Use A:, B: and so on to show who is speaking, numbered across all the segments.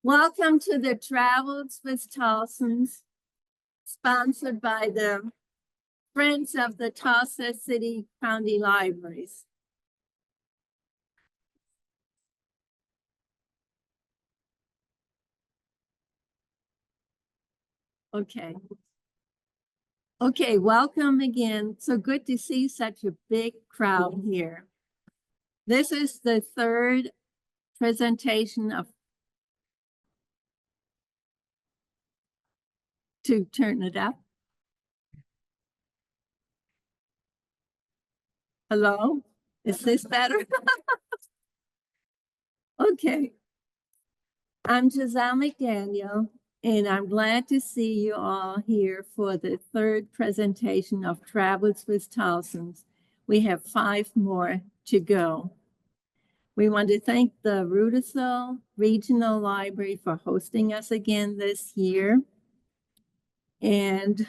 A: Welcome to the Travels with Tulsans, sponsored by the Friends of the Tulsa City County Libraries. Okay. Okay, welcome again. So good to see such a big crowd here. This is the third presentation of, to turn it up. Hello? Is this better? Okay. I'm Giselle McDaniel, and I'm glad to see you all here for the third presentation of Travels with Tulsans. We have 5 more to go. We want to thank the Rudisill Regional Library for hosting us again this year. And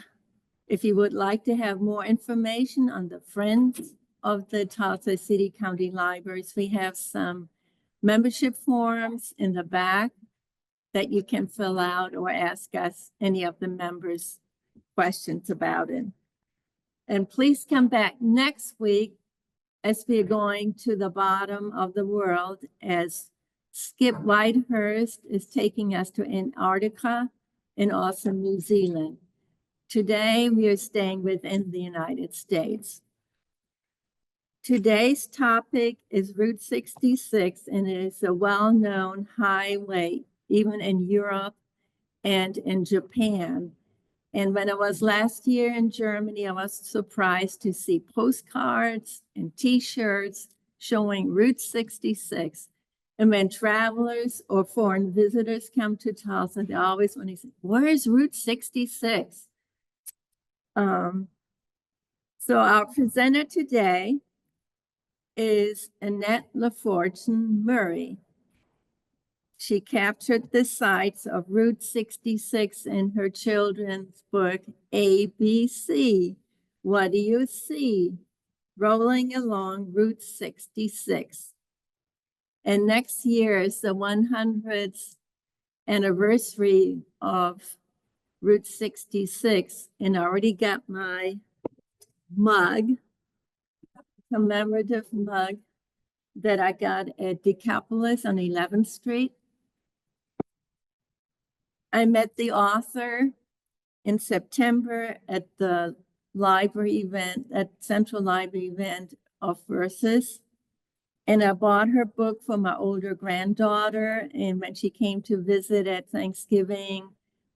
A: if you would like to have more information on the Friends of the Tulsa City County Libraries, we have some membership forms in the back that you can fill out or ask us any of the members questions about it. And please come back next week as we're going to the bottom of the world as Skip Whitehurst is taking us to Antarctica and also New Zealand. Today, we are staying within the United States. Today's topic is Route 66, and it is a well-known highway, even in Europe and in Japan. And when I was last year in Germany, I was surprised to see postcards and T-shirts showing Route 66. And when travelers or foreign visitors come to Tulsa, they always want to say, where is Route 66? So our presenter today is Annette LaFortune Murray. She captured the sights of Route 66 in her children's book, ABC. What do you see? Rolling along Route 66. And next year is the 100th anniversary of Route 66, and I already got my mug, commemorative mug that I got at Decapolis on 11th Street. I met the author in September at the library event, at Central Library event of Versus. And I bought her book for my older granddaughter. And when she came to visit at Thanksgiving,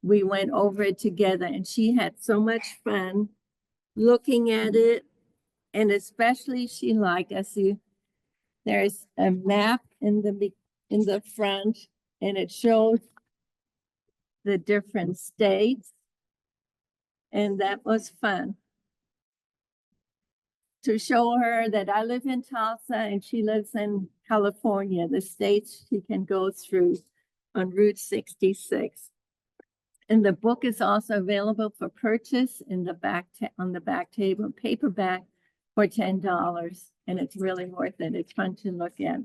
A: we went over it together, and she had so much fun looking at it. And especially she liked, I see there's a map in the front, and it shows the different states. And that was fun to show her that I live in Tulsa and she lives in California, the states she can go through on Route 66. And the book is also available for purchase in the back on the back table, paperback for $10. And it's really worth it. It's fun to look at.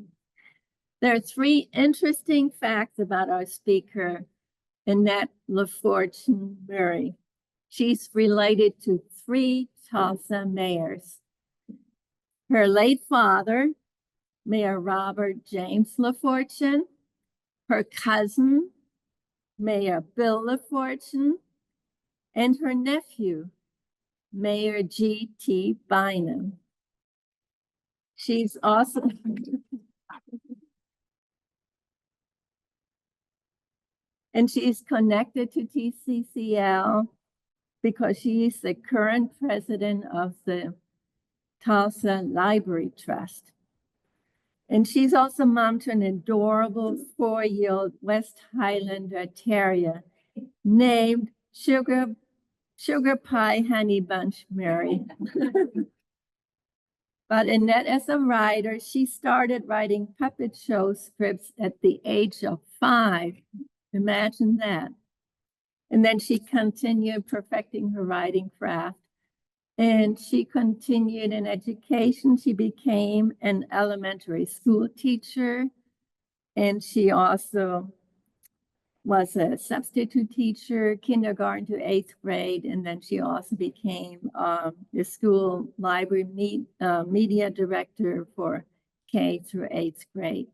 A: There are 3 interesting facts about our speaker, Annette LaFortune Murray. She's related to 3 Tulsa mayors. Her late father, Mayor Robert James LaFortune, her cousin, Mayor Bill LaFortune, and her nephew, Mayor G.T. Bynum. She's also and she's connected to TCCL because she's the current president of the Tulsa Library Trust. And she's also mom to an adorable 4-year-old West Highlander Terrier named Sugar Pie Honey Bunch Mary. But Annette, as a writer, she started writing puppet show scripts at the age of 5. Imagine that. And then she continued perfecting her writing craft. And she continued in education. She became an elementary school teacher. And she also was a substitute teacher, kindergarten to 8th grade, and then she also became the school library media director for K through 8th grade.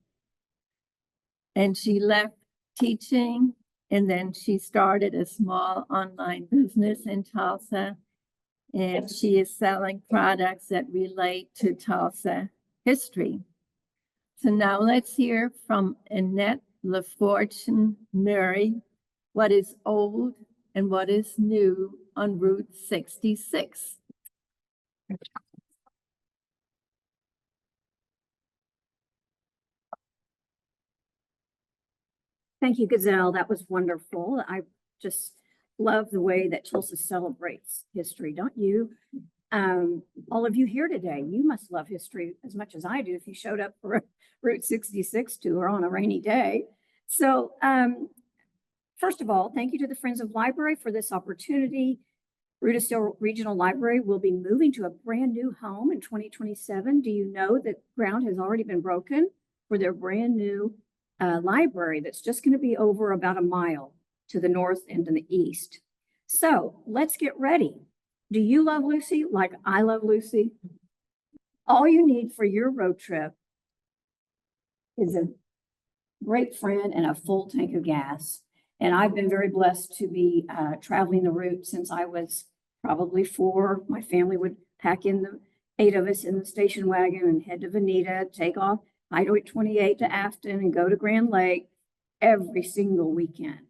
A: And she left teaching, and then she started a small online business in Tulsa, and she is selling products that relate to Tulsa history. So now let's hear from Annette LaFortune Murray, what is old and what is new on Route 66.
B: Thank you, Gazelle. That was wonderful. I just love the way that Tulsa celebrates history, don't you? All of you here today, you must love history as much as I do if you showed up for a Route 66 tour on a rainy day. So first of all, thank you to the Friends of Library for this opportunity. Rudisill Regional Library will be moving to a brand new home in 2027. Do you know that ground has already been broken for their brand new library that's just going to be over about a mile to the north and to the east? So let's get ready. Do you love Lucy like I love Lucy? All you need for your road trip is a great friend and a full tank of gas. And I've been very blessed to be traveling the route since I was probably 4. My family would pack in the 8 of us in the station wagon and head to Veneta, take off Highway 28 to Afton and go to Grand Lake every single weekend.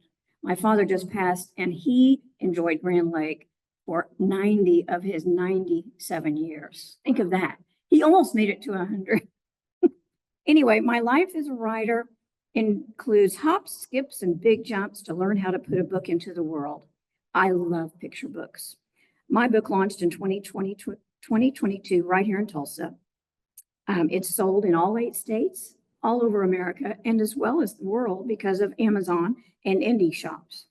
B: My father just passed and he enjoyed Grand Lake for 90 of his 97 years. Think of that. He almost made it to 100. Anyway, my life as a writer includes hops, skips, and big jumps to learn how to put a book into the world. I love picture books. My book launched in 2022 right here in Tulsa. It's sold in all 8 states, all over America, and as well as the world because of Amazon and indie shops.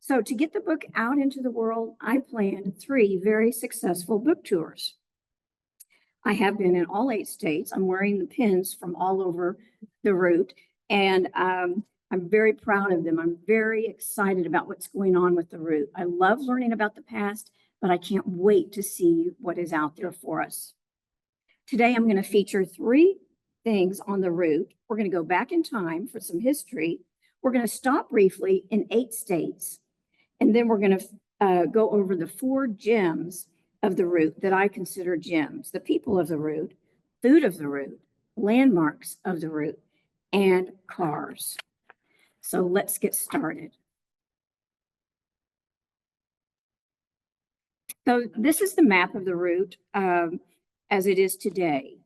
B: So to get the book out into the world, I planned 3 very successful book tours. I have been in all 8 states. I'm wearing the pins from all over the route, and I'm very proud of them. I'm very excited about what's going on with the route. I love learning about the past, but I can't wait to see what is out there for us. Today, I'm going to feature 3 things on the route. We're going to go back in time for some history. We're going to stop briefly in 8 states. And then we're going to go over the 4 gems of the route that I consider gems: the people of the route, food of the route, landmarks of the route, and cars. So let's get started. So this is the map of the route as it is today.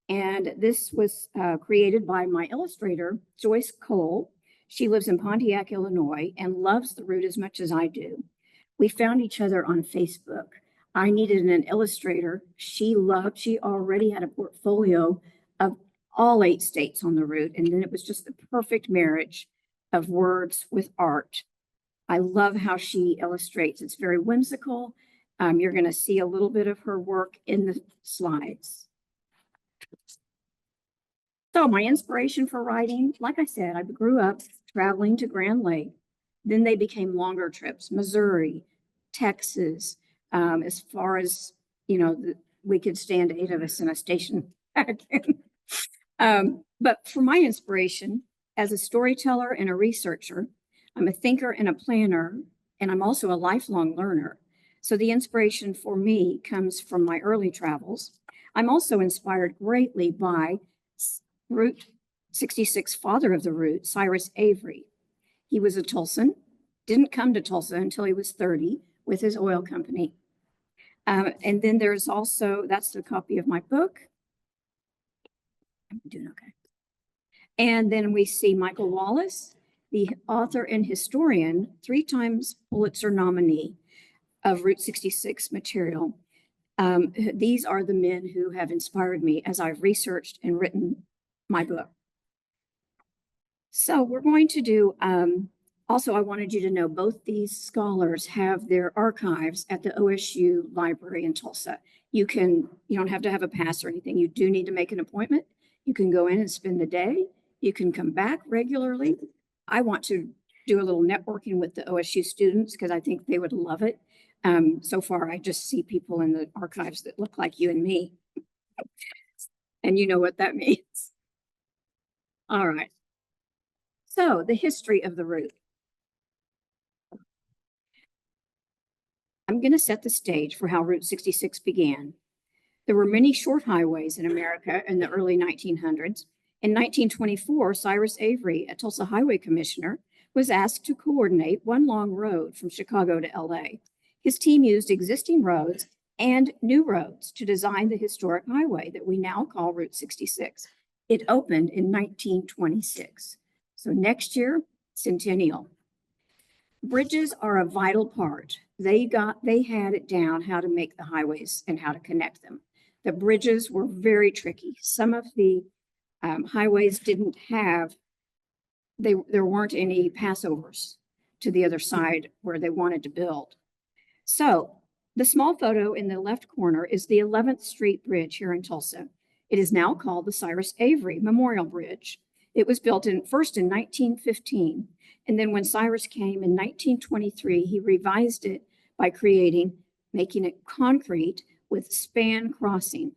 B: And this was created by my illustrator, Joyce Cole. She lives in Pontiac, Illinois, and loves the route as much as I do. We found each other on Facebook. I needed an illustrator. She already had a portfolio of all 8 states on the route, and then it was just the perfect marriage of words with art. I love how she illustrates. It's very whimsical. You're going to see a little bit of her work in the slides. So my inspiration for writing, like I said, I grew up traveling to Grand Lake. Then they became longer trips: Missouri, Texas, as far as, you know, we could stand 8 of us in a station wagon. But for my inspiration, as a storyteller and a researcher, I'm a thinker and a planner, and I'm also a lifelong learner. So the inspiration for me comes from my early travels. I'm also inspired greatly by Route 66 father of the route, Cyrus Avery. He was a Tulsan, didn't come to Tulsa until he was 30 with his oil company. And then there's also, that's a copy of my book. I'm doing okay. And then we see Michael Wallace, the author and historian, 3 times Pulitzer nominee of Route 66 material. These are the men who have inspired me as I've researched and written my book. So we're going to do, also I wanted you to know both these scholars have their archives at the OSU library in Tulsa. You don't have to have a pass or anything. You do need to make an appointment. You can go in and spend the day. You can come back regularly. I want to do a little networking with the OSU students because I think they would love it. So far, I just see people in the archives that look like you and me. And you know what that means. All right. So the history of the route. I'm going to set the stage for how Route 66 began. There were many short highways in America in the early 1900s. In 1924, Cyrus Avery, a Tulsa highway commissioner, was asked to coordinate one long road from Chicago to LA. His team used existing roads and new roads to design the historic highway that we now call Route 66. It opened in 1926. So next year, centennial. Bridges are a vital part. They had it down how to make the highways and how to connect them. The bridges were very tricky. Some of the highways didn't have, there weren't any passovers to the other side where they wanted to build. So the small photo in the left corner is the 11th Street Bridge here in Tulsa. It is now called the Cyrus Avery Memorial Bridge. It was built first in 1915. And then when Cyrus came in 1923, he revised it by making it concrete with span crossing,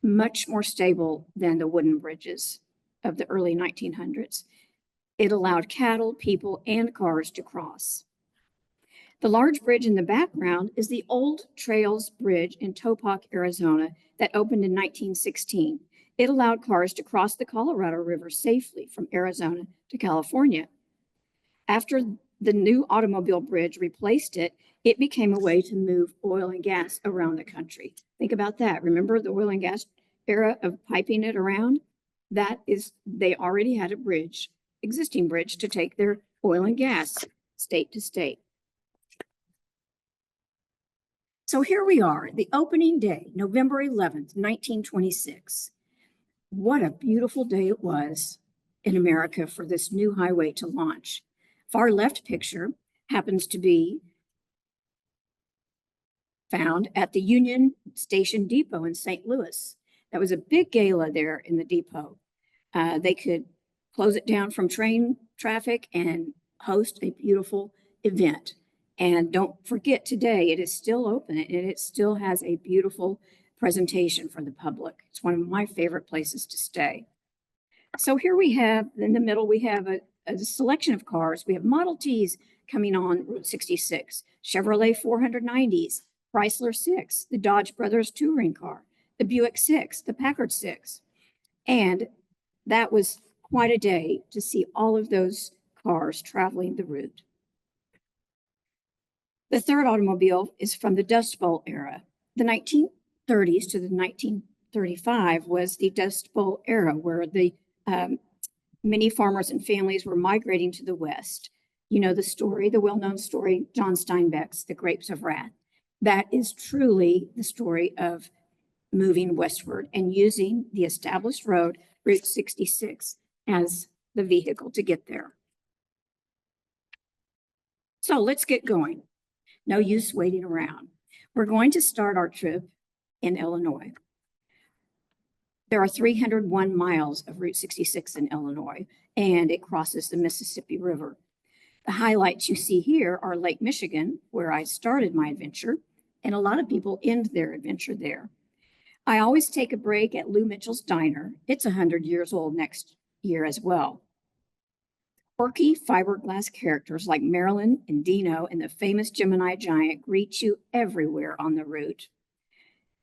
B: much more stable than the wooden bridges of the early 1900s. It allowed cattle, people, and cars to cross. The large bridge in the background is the Old Trails Bridge in Topak, Arizona, that opened in 1916. It allowed cars to cross the Colorado River safely from Arizona to California. After the new automobile bridge replaced it, it became a way to move oil and gas around the country. Think about that. Remember the oil and gas era of piping it around? They already had a bridge, existing bridge, to take their oil and gas state to state. So here we are, the opening day, November 11th, 1926. What a beautiful day it was in America for this new highway to launch. Far left picture happens to be found at the Union Station Depot in St. Louis. That was a big gala there in the depot. They could close it down from train traffic and host a beautiful event. And don't forget, today it is still open and it still has a beautiful presentation for the public. It's one of my favorite places to stay. So here we have, in the middle, we have a selection of cars. We have Model Ts coming on Route 66, Chevrolet 490s, Chrysler 6, the Dodge Brothers touring car, the Buick 6, the Packard 6. And that was quite a day to see all of those cars traveling the route. The third automobile is from the Dust Bowl era. The 1930s to the 1935 was the Dust Bowl era, where the many farmers and families were migrating to the West. You know the story, the well-known story, John Steinbeck's The Grapes of Wrath. That is truly the story of moving westward and using the established road, Route 66, as the vehicle to get there. So let's get going. No use waiting around. We're going to start our trip in Illinois. There are 301 miles of Route 66 in Illinois, and it crosses the Mississippi River. The highlights you see here are Lake Michigan, where I started my adventure, and a lot of people end their adventure there. I always take a break at Lou Mitchell's Diner. It's 100 years old next year as well. Quirky fiberglass characters like Marilyn and Dino and the famous Gemini giant greet you everywhere on the route.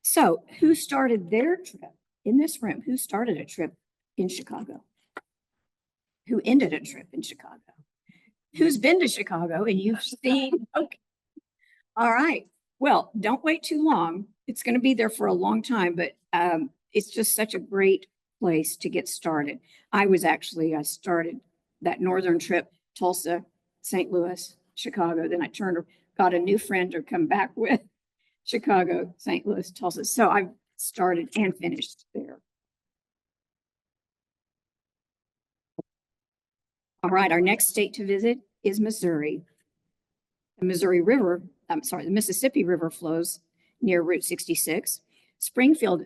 B: So who started their trip in this room? Who started a trip in Chicago? Who ended a trip in Chicago? Who's been to Chicago and you've seen? Okay. All right. Well, don't wait too long. It's going to be there for a long time, but it's just such a great place to get started. I started that northern trip, Tulsa, St. Louis, Chicago. Then I got a new friend to come back with, Chicago, St. Louis, Tulsa. So I started and finished there. All right, our next state to visit is Missouri. The Mississippi River flows near Route 66. Springfield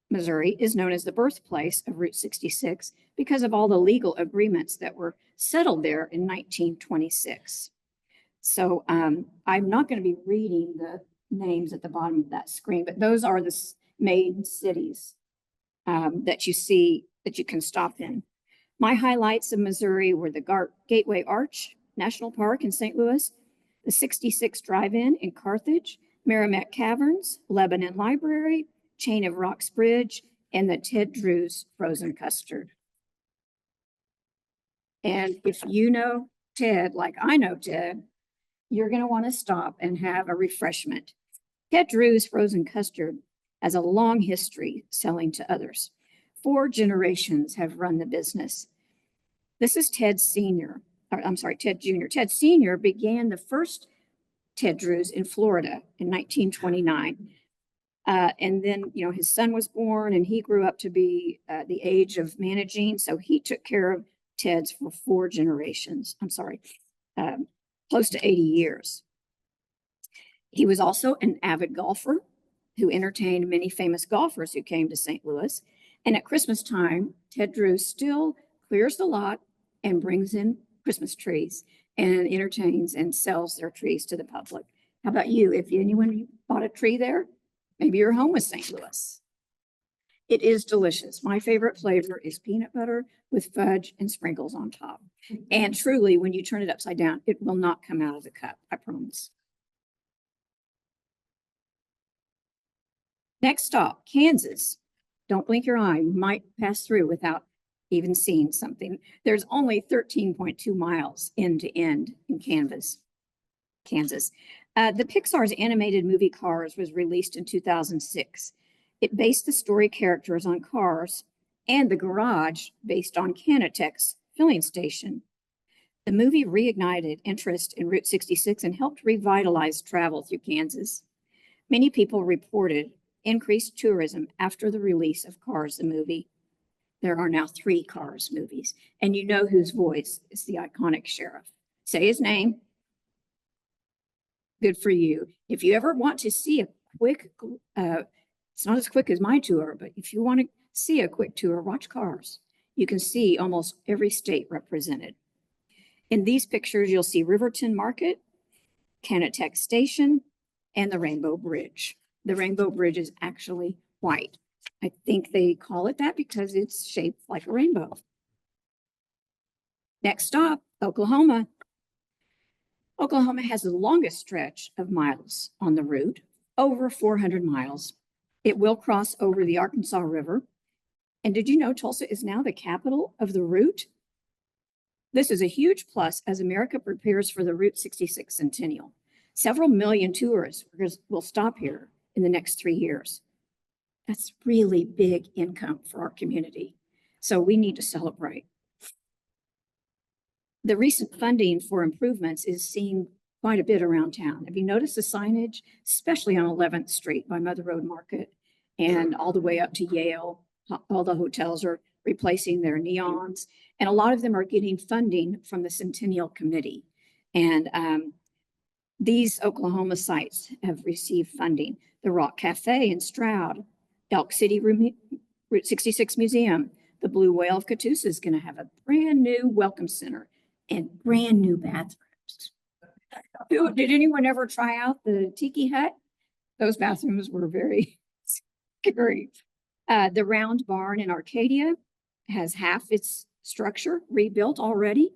B: Missouri is known as the birthplace of Route 66 because of all the legal agreements that were settled there in 1926. So I'm not going to be reading the names at the bottom of that screen, but those are the main cities that you see that you can stop in. My highlights of Missouri were the Gateway Arch National Park in St. Louis, the 66 Drive-In in Carthage, Merrimack Caverns, Lebanon Library, Chain of Rocks Bridge, and the Ted Drew's Frozen Custard. And if you know Ted, like I know Ted, you're going to want to stop and have a refreshment. Ted Drew's Frozen Custard has a long history selling to others. 4 generations have run the business. This is Ted Sr., or I'm sorry, Ted Jr. Ted Sr. began the first Ted Drew's in Florida in 1929. And then, his son was born and he grew up to be the age of managing. So he took care of Ted's for 4 generations. I'm sorry, close to 80 years. He was also an avid golfer who entertained many famous golfers who came to St. Louis. And at Christmas time, Ted Drew still clears the lot and brings in Christmas trees and entertains and sells their trees to the public. How about you? If anyone bought a tree there, maybe your home was St. Louis. It is delicious. My favorite flavor is peanut butter with fudge and sprinkles on top. And truly, when you turn it upside down, it will not come out of the cup, I promise. Next stop, Kansas. Don't blink your eye. You might pass through without even seeing something. There's only 13.2 miles end to end in Kansas. The Pixar's animated movie Cars was released in 2006. It based the story characters on cars and the garage based on Canatech's filling station. The movie reignited interest in Route 66 and helped revitalize travel through Kansas. Many people reported increased tourism after the release of Cars, the movie. There are now 3 Cars movies, and you know whose voice is the iconic sheriff. Say his name. Good for you. If you ever want to see a quick, it's not as quick as my tour, but if you want to see a quick tour, watch Cars. You can see almost every state represented. In these pictures, you'll see Riverton Market, Canatech Station, and the Rainbow Bridge. The Rainbow Bridge is actually white. I think they call it that because it's shaped like a rainbow. Next stop, Oklahoma. Oklahoma has the longest stretch of miles on the route, over 400 miles. It will cross over the Arkansas River. And did you know Tulsa is now the capital of the route? This is a huge plus as America prepares for the Route 66 centennial. Several million tourists will stop here in the next 3 years. That's really big income for our community. So we need to celebrate. The recent funding for improvements is seen quite a bit around town. Have you noticed the signage, especially on 11th Street by Mother Road Market and all the way up to Yale? All the hotels are replacing their neons, and a lot of them are getting funding from the Centennial Committee. And these Oklahoma sites have received funding. The Rock Cafe in Stroud, Elk City Route 66 Museum, the Blue Whale of Catoosa is going to have a brand new welcome center and brand new bathrooms. Did anyone ever try out the Tiki Hut? Those bathrooms were very scary. The Round Barn in Arcadia has half its structure rebuilt already.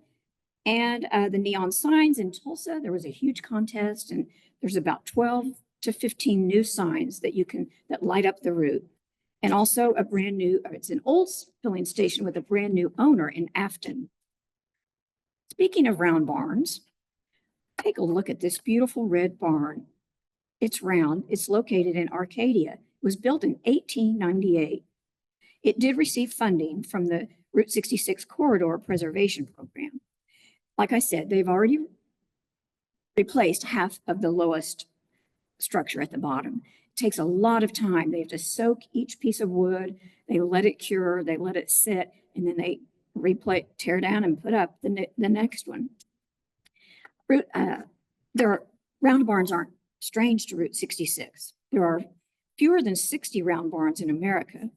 B: And the neon signs in Tulsa, there was a huge contest, and there's about 12 to 15 new signs that light up the route. And also a brand new, it's an old filling station with a brand new owner in Afton. Speaking of round barns, take a look at this beautiful red barn. It's round. It's located in Arcadia. It was built in 1898. It did receive funding from the Route 66 Corridor Preservation Program. Like I said, they've already replaced half of the lowest structure at the bottom. It takes a lot of time. They have to soak each piece of wood. They let it cure. They let it sit, and then they tear down and put up the next one. Round barns aren't strange to Route 66. There are fewer than 60 round barns in America,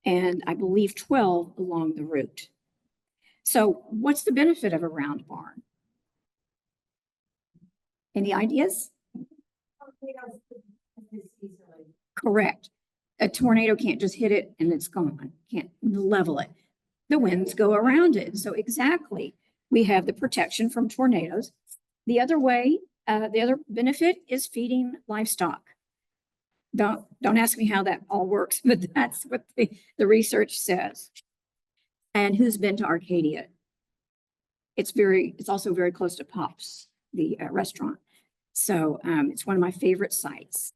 B: and I believe 12 along the route. So what's the benefit of a round barn? Any ideas? Correct. A tornado can't just hit it and it's gone, can't level it. The winds go around it. So exactly, we have the protection from tornadoes. The other way, the other benefit is feeding livestock. Don't ask me how that all works, but that's what the research says. And who's been to Arcadia? It's also very close to Pops, the restaurant. So it's one of my favorite sites.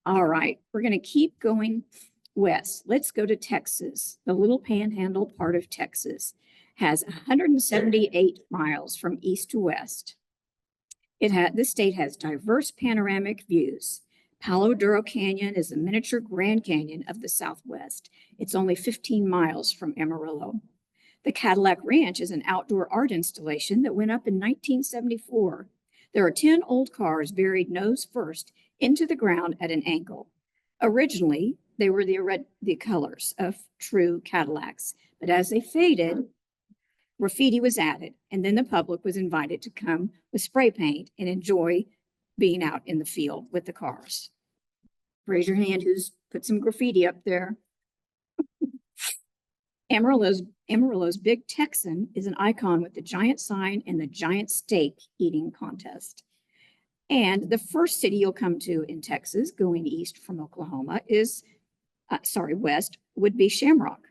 B: All right, we're going to keep going west. Let's go to Texas. The little panhandle part of Texas has 178 miles from east to west. This state has diverse panoramic views. Palo Duro Canyon is a miniature Grand Canyon of the Southwest. It's only 15 miles from Amarillo. The Cadillac Ranch is an outdoor art installation that went up in 1974. There are 10 old cars buried nose first into the ground at an angle. Originally, they were the colors of true Cadillacs, but as they faded, graffiti was added, and then the public was invited to come with spray paint and enjoy being out in the field with the cars. Raise your hand who's put some graffiti up there. Amarillo's Big Texan is an icon with the giant sign and the giant steak eating contest. And the first city you'll come to in Texas, going east from Oklahoma, west, would be Shamrock.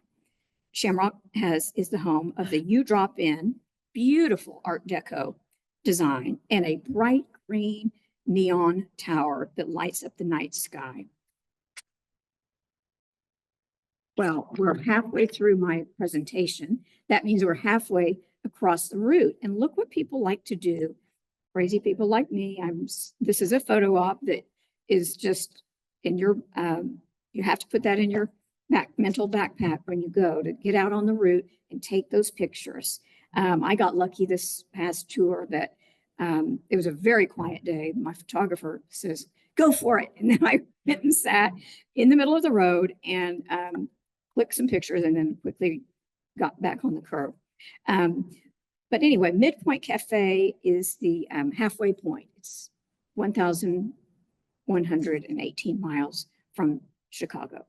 B: Shamrock is the home of the You Drop In, beautiful Art Deco design, and a bright green neon tower that lights up the night sky. Well, we're halfway through my presentation. That means we're halfway across the route. And look what people like to do. Crazy people like me. This is a photo op that is just in your, you have to put that in your mental backpack when you go to get out on the route and take those pictures. I got lucky this past tour that it was a very quiet day. My photographer says, go for it. And then I went and sat in the middle of the road and clicked some pictures and then quickly got back on the curb. But anyway, Midpoint Cafe is the halfway point. It's 1,118 miles from Chicago.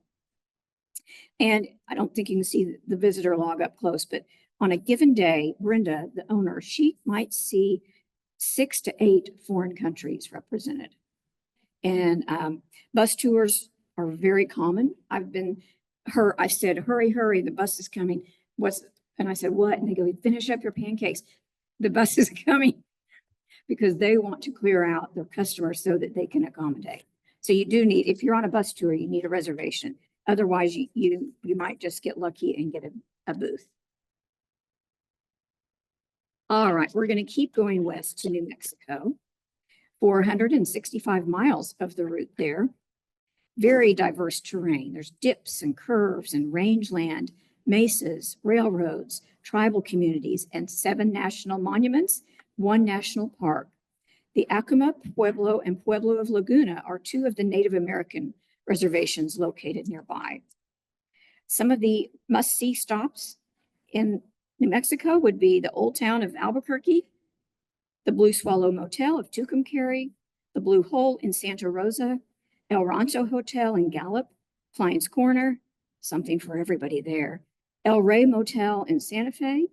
B: And I don't think you can see the visitor log up close, but on a given day, Brenda, the owner, she might see 6 to 8 foreign countries represented. And bus tours are very common. I said, hurry, hurry, the bus is coming. And I said, what? And they go, finish up your pancakes. The bus is coming, because they want to clear out their customers so that they can accommodate. So you do need, if you're on a bus tour, you need a reservation. Otherwise, you might just get lucky and get a booth. All right, we're going to keep going west to New Mexico. 465 miles of the route there. Very diverse terrain. There's dips and curves and rangeland, mesas, railroads, tribal communities, and 7 national monuments, 1 national park. The Acoma Pueblo and Pueblo of Laguna are 2 of the Native American reservations located nearby. Some of the must-see stops in New Mexico would be the Old Town of Albuquerque, the Blue Swallow Motel of Tucumcari, the Blue Hole in Santa Rosa, El Rancho Hotel in Gallup, Klein's Corner, something for everybody there, El Rey Motel in Santa Fe,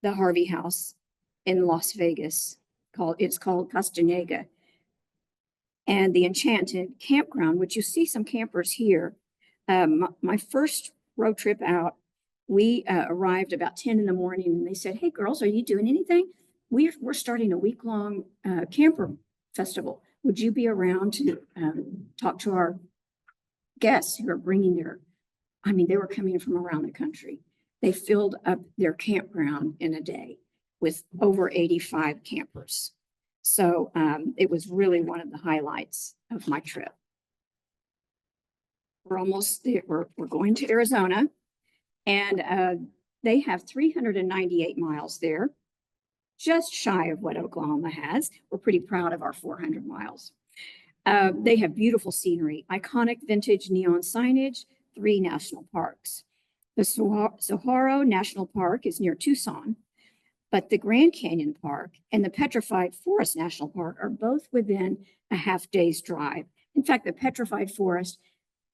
B: the Harvey House in Las Vegas, it's called Castaneda, and the Enchanted Campground, which you see some campers here. My first road trip out, we arrived about 10 in the morning, and they said, hey girls, are you doing anything? We're starting a week-long camper festival. Would you be around to talk to our guests who are bringing they were coming from around the country. They filled up their campground in a day with over 85 campers. So it was really one of the highlights of my trip. We're almost there. We're going to Arizona, and they have 398 miles there, just shy of what Oklahoma has. We're pretty proud of our 400 miles. They have beautiful scenery, iconic vintage neon signage, 3 national parks. The Saguaro National Park is near Tucson, but the Grand Canyon Park and the Petrified Forest National Park are both within a half-day's drive. In fact, the Petrified Forest,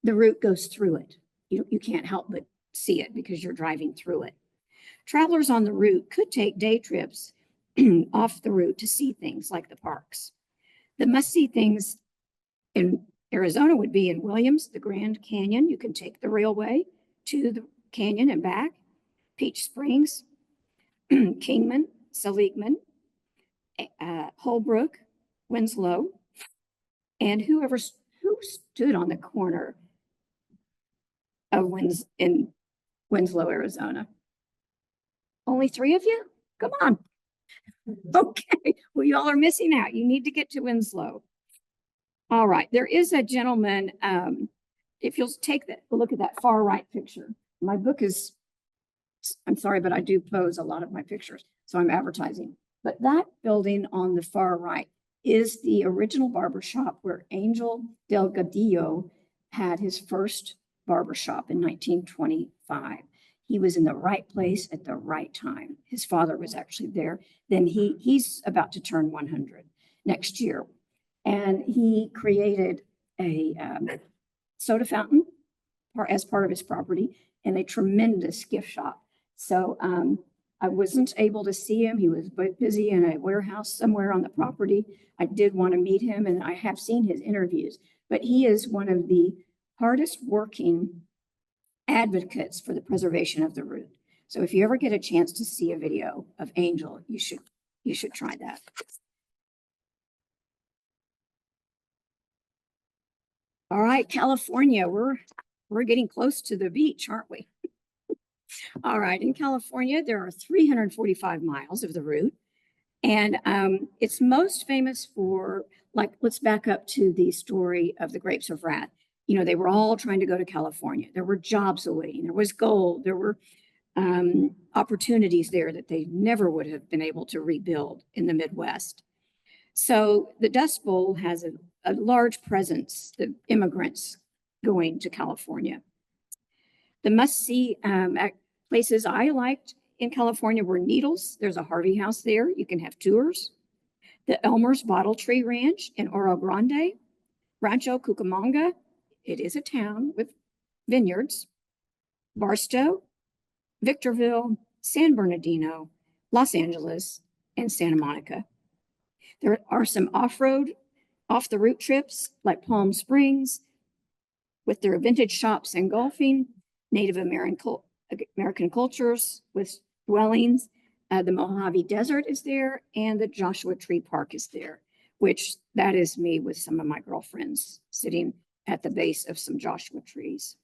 B: the route goes through it. You can't help but see it because you're driving through it. Travelers on the route could take day trips off the route to see things like the parks. The must-see things in Arizona would be in Williams, the Grand Canyon. You can take the railway to the canyon and back. Peach Springs, Kingman, Seligman, Holbrook, Winslow, and who stood on the corner of in Winslow, Arizona? Only 3 of you? Come on. Okay, well, y'all are missing out. You need to get to Winslow. All right, there is a gentleman, if you'll take a look at that far right picture. My book is, I'm sorry, but I do pose a lot of my pictures, so I'm advertising. But that building on the far right is the original barbershop where Angel Delgadillo had his first barbershop in 1925. He was in the right place at the right time. His father was actually there. Then he's about to turn 100 next year. And he created a soda fountain as part of his property and a tremendous gift shop. So I wasn't able to see him. He was busy in a warehouse somewhere on the property. I did want to meet him, and I have seen his interviews, but he is one of the hardest working advocates for the preservation of the route. So if you ever get a chance to see a video of Angel, you should try that. All right, California, we're getting close to the beach, aren't we? All right, in California, there are 345 miles of the route, and it's most famous for, like, let's back up to the story of the Grapes of Wrath. You know, they were all trying to go to California. There were jobs awaiting. There was gold. There were opportunities there that they never would have been able to rebuild in the Midwest. So the Dust Bowl has a large presence, the immigrants going to California. The must-see places I liked in California were Needles. There's a Harvey House there. You can have tours. The Elmer's Bottle Tree Ranch in Oro Grande. Rancho Cucamonga. It is a town with vineyards. Barstow, Victorville, San Bernardino, Los Angeles, and Santa Monica. There are some off-road, off-the-route trips like Palm Springs with their vintage shops and golfing, Native American cultures with dwellings. The Mojave Desert is there, and the Joshua Tree Park is there, which that is me with some of my girlfriends sitting at the base of some Joshua trees.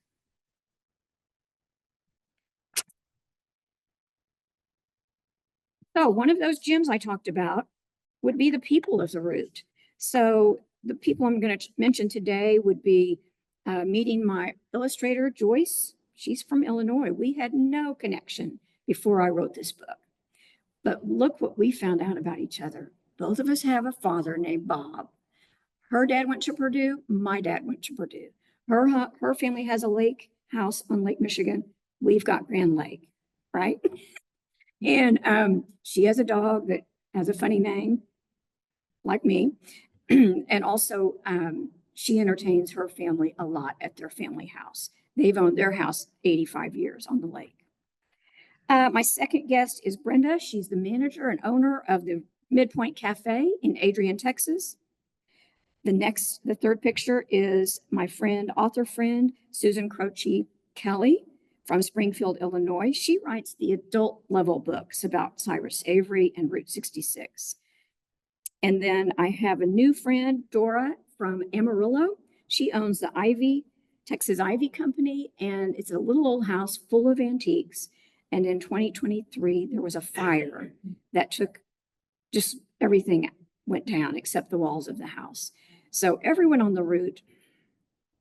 B: So one of those gyms I talked about would be the people of the route. So the people I'm going to mention today would be meeting my illustrator, Joyce. She's from Illinois. We had no connection before I wrote this book. But look what we found out about each other. Both of us have a father named Bob. Her dad went to Purdue. My dad went to Purdue. Her family has a lake house on Lake Michigan. We've got Grand Lake, right? And she has a dog that has a funny name, like me. And also, she entertains her family a lot at their family house. They've owned their house 85 years on the lake. My second guest is Brenda. She's the manager and owner of the Midpoint Cafe in Adrian, Texas. The third picture is my author friend, Susan Croce Kelly from Springfield, Illinois. She writes the adult level books about Cyrus Avery and Route 66. And then I have a new friend, Dora from Amarillo. She owns the Texas Ivy Company, and it's a little old house full of antiques. And in 2023, there was a fire that took just everything went down except the walls of the house. So everyone on the route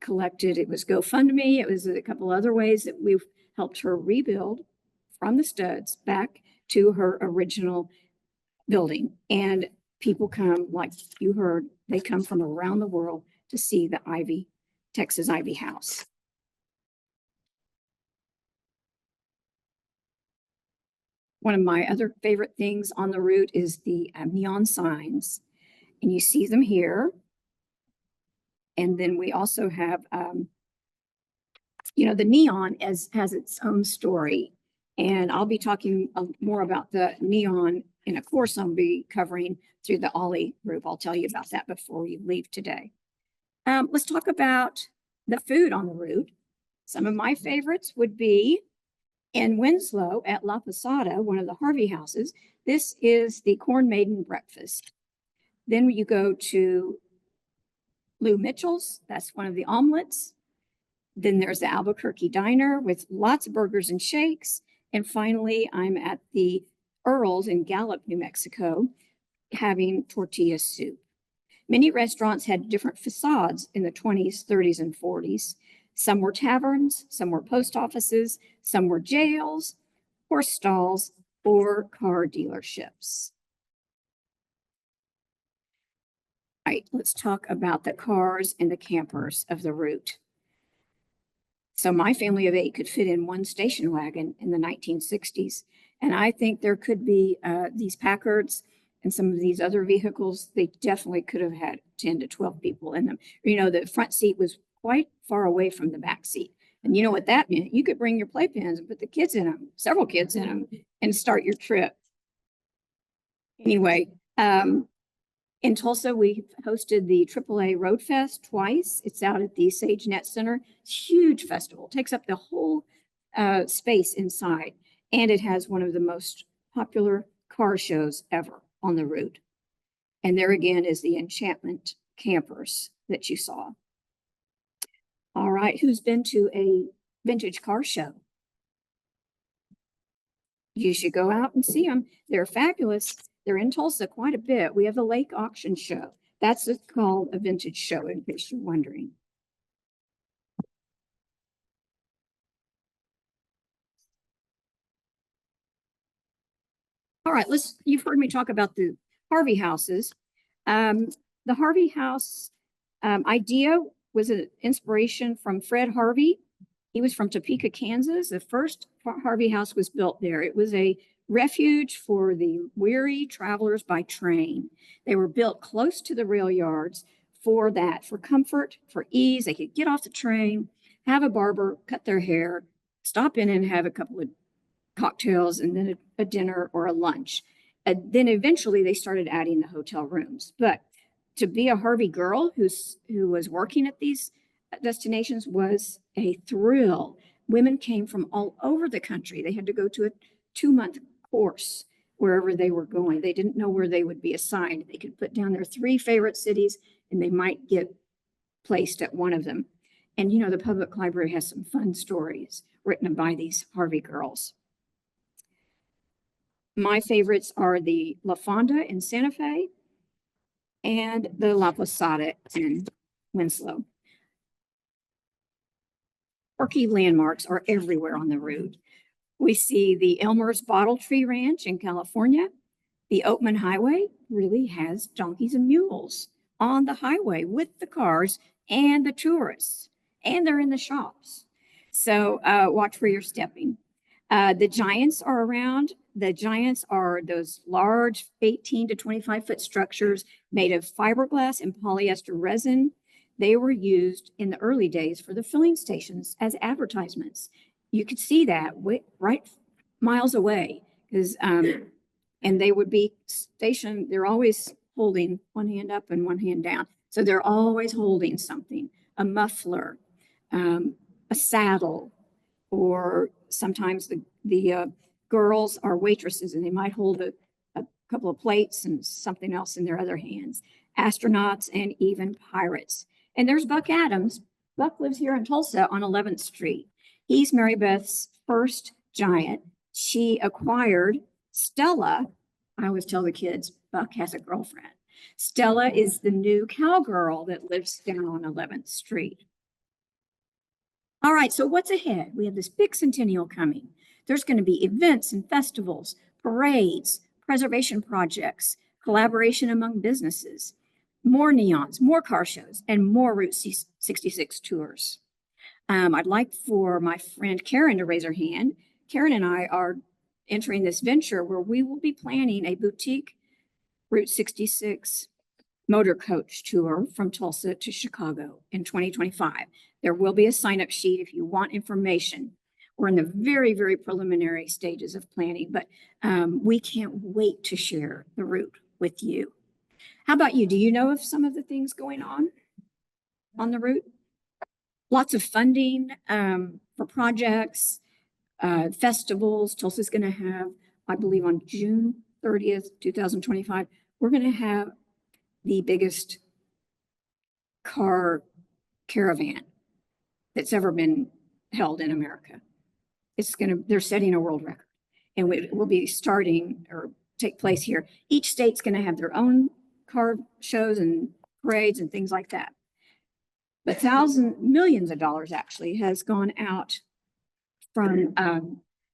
B: collected. It was GoFundMe. It was a couple other ways that we've helped her rebuild from the studs back to her original building. And people come, like you heard, they come from around the world to see the Texas Ivy House. One of my other favorite things on the route is the neon signs, and you see them here. And then we also have, the neon has its own story. And I'll be talking more about the neon in a course I'll be covering through the Ollie group. I'll tell you about that before we leave today. Let's talk about the food on the route. Some of my favorites would be in Winslow at La Posada, one of the Harvey houses. This is the Corn Maiden breakfast. Then you go to Lou Mitchell's. That's one of the omelets. Then there's the Albuquerque Diner with lots of burgers and shakes. And finally, I'm at the Earl's in Gallup, New Mexico, having tortilla soup. Many restaurants had different facades in the 20s, 30s, and 40s. Some were taverns, some were post offices, some were jails, horse stalls, or car dealerships. All right, let's talk about the cars and the campers of the route. So my family of 8 could fit in one station wagon in the 1960s. And I think there could be these Packards and some of these other vehicles, they definitely could have had 10 to 12 people in them. The front seat was quite far away from the back seat. And you know what that meant? You could bring your playpens and put the kids in them, several kids in them, and start your trip. Anyway, in Tulsa, we hosted the AAA Road Fest twice. It's out at the Sage Net Center. It's a huge festival. It takes up the whole space inside. And it has one of the most popular car shows ever on the route. And there again is the Enchantment campers that you saw. All right, who's been to a vintage car show? You should go out and see them. They're fabulous. They're in Tulsa quite a bit. We have the Lake Auction Show. That's called a vintage show, in case you're wondering. All right, you've heard me talk about the Harvey houses. The Harvey house idea was an inspiration from Fred Harvey. He was from Topeka, Kansas. The first Harvey house was built there. It was a refuge for the weary travelers by train. They were built close to the rail yards for comfort, for ease. They could get off the train, have a barber cut their hair, stop in and have a couple of cocktails, and then a dinner or a lunch. And then eventually they started adding the hotel rooms. But to be a Harvey girl who was working at these destinations was a thrill. Women came from all over the country. They had to go to a 2-month course wherever they were going. They didn't know where they would be assigned. They could put down their 3 favorite cities and they might get placed at one of them. And the public library has some fun stories written by these Harvey girls. My favorites are the La Fonda in Santa Fe and the La Posada in Winslow. Quirky landmarks are everywhere on the route. We see the Elmer's Bottle Tree Ranch in California. The Oatman Highway really has donkeys and mules on the highway with the cars and the tourists, and they're in the shops. So watch where you're stepping. The Giants are around. The Giants are those large 18 to 25-foot structures made of fiberglass and polyester resin. They were used in the early days for the filling stations as advertisements. You could see that right miles away, because and they would be stationed. They're always holding one hand up and one hand down, so they're always holding something: a muffler, a saddle, or sometimes the girls are waitresses and they might hold a couple of plates and something else in their other hands. Astronauts and even pirates. And there's Buck Adams. Buck lives here in Tulsa on 11th Street. He's Mary Beth's first giant. She acquired Stella. I always tell the kids, Buck has a girlfriend. Stella is the new cowgirl that lives down on 11th Street. All right, so what's ahead? We have this big centennial coming. There's going to be events and festivals, parades, preservation projects, collaboration among businesses, more neons, more car shows, and more Route 66 tours. I'd like for my friend Karen to raise her hand. Karen and I are entering this venture where we will be planning a boutique Route 66 motor coach tour from Tulsa to Chicago in 2025. There will be a sign-up sheet if you want information. We're in the very, very preliminary stages of planning, but we can't wait to share the route with you. How about you? Do you know of some of the things going on the route? Lots of funding for projects, festivals. Tulsa's going to have, I believe, on June 30th, 2025, we're going to have the biggest car caravan that's ever been held in America. They're setting a world record, and it will be starting or take place here. Each state's going to have their own car shows and parades and things like that. But millions of dollars actually has gone out from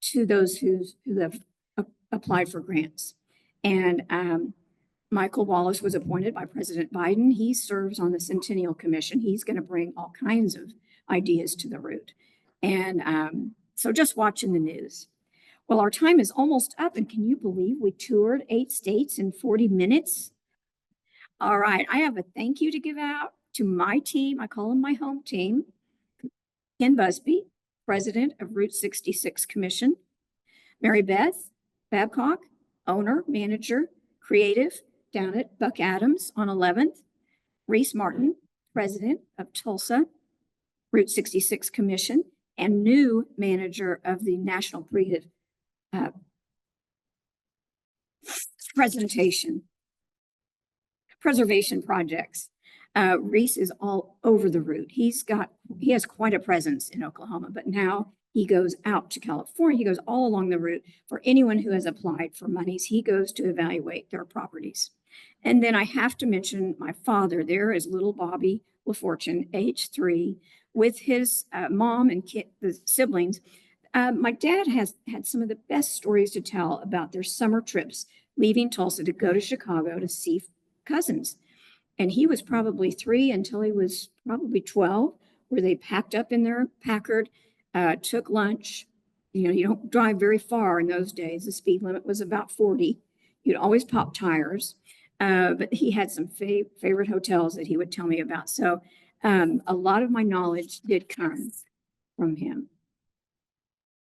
B: to those who have applied for grants. And Michael Wallace was appointed by President Biden. He serves on the Centennial Commission. He's going to bring all kinds of ideas to the route. And so just watching the news. Well, our time is almost up, and can you believe we toured 8 states in 40 minutes? All right, I have a thank you to give out to my team. I call them my home team. Ken Busby, President of Route 66 Commission. Mary Beth Babcock, owner, manager, creative, down at Buck Adams on 11th. Reese Martin, President of Tulsa Route 66 Commission, and new manager of the National Preservation Projects. Reese is all over the route. He has quite a presence in Oklahoma, but now he goes out to California. He goes all along the route. For anyone who has applied for monies, he goes to evaluate their properties. And then I have to mention my father. There is little Bobby LaFortune, age 3, with his mom and the siblings. My dad has had some of the best stories to tell about their summer trips, leaving Tulsa to go to Chicago to see cousins. And he was probably 3 until he was probably 12, where they packed up in their Packard, took lunch. You know, you don't drive very far in those days. The speed limit was about 40. You'd always pop tires. But he had some favorite hotels that he would tell me about. So a lot of my knowledge did come from him.